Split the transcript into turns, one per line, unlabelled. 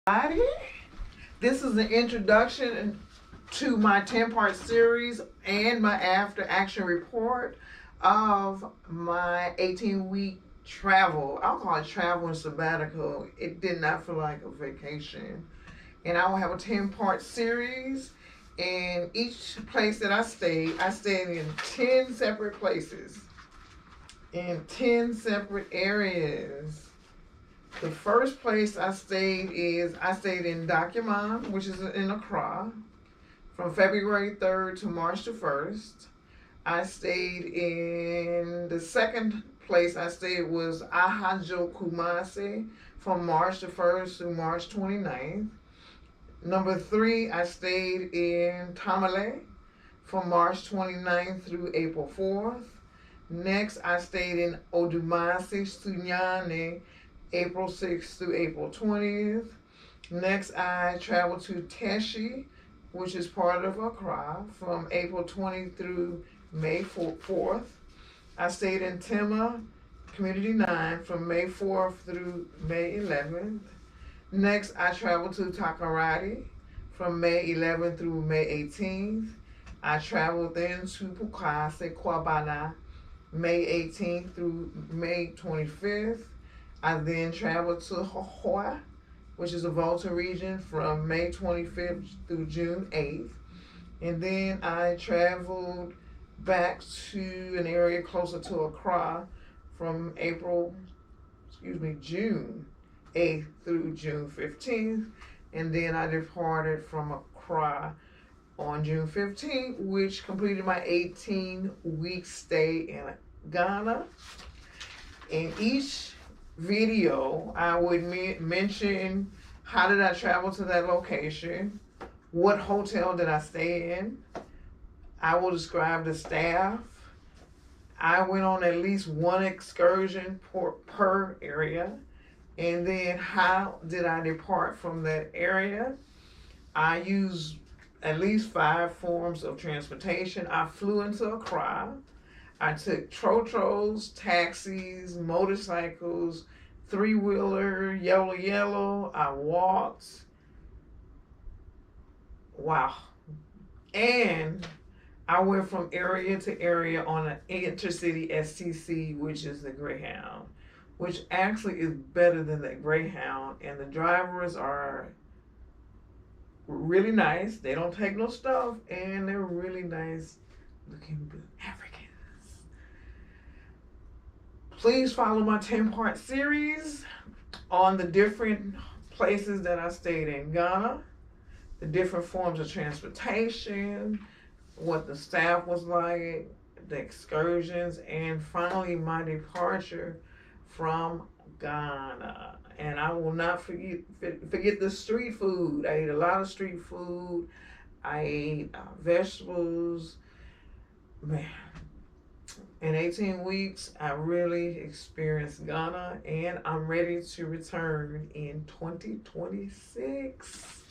Everybody. This is an introduction to my 10-part series and my after action report of my 18-week travel. I'll call it travel and sabbatical. It did not feel like a vacation. And I will have a 10-part series. And each place that I stayed in 10 separate places, in 10 separate areas. The first place I stayed in Dakiman, which is in Accra, from February 3rd to March the 1st. I stayed in the second place I stayed was Ahajo Kumasi from March the 1st to March 29th. Number 3, I stayed in Tamale from March 29th through April 4th. Next, I stayed in Odumasi Sunyani, April 6th through April 20th. Next, I traveled to Teshi, which is part of Accra, from April 20th through May 4th. I stayed in Tema, Community 9, from May 4th through May 11th. Next, I traveled to Takoradi from May 11th through May 18th. I traveled then to Pukase, Kwabana, May 18th through May 25th. I then traveled to Hohoa, which is a Volta region, from May 25th through June 8th. And then I traveled back to an area closer to Accra from June 8th through June 15th. And then I departed from Accra on June 15th, which completed my 18-week stay in Ghana. In each video, I would mention how did I travel to that location, what hotel did I stay in. I will describe the staff. I went on at least one excursion per area. And then how did I depart from that area? I used at least 5 forms of transportation. I flew into Accra. I took trotros, taxis, motorcycles, 3-wheeler, yellow. I walked. Wow. And I went from area to area on an intercity STC, which is the Greyhound, which actually is better than the Greyhound. And the drivers are really nice. They don't take no stuff, and they're really nice looking Africans. Please follow my 10-part series on the different places that I stayed in Ghana, the different forms of transportation, what the staff was like, the excursions, and finally my departure from Ghana. And I will not forget the street food. I ate a lot of street food. I ate vegetables. Man, in 18 weeks, I really experienced Ghana, and I'm ready to return in 2026.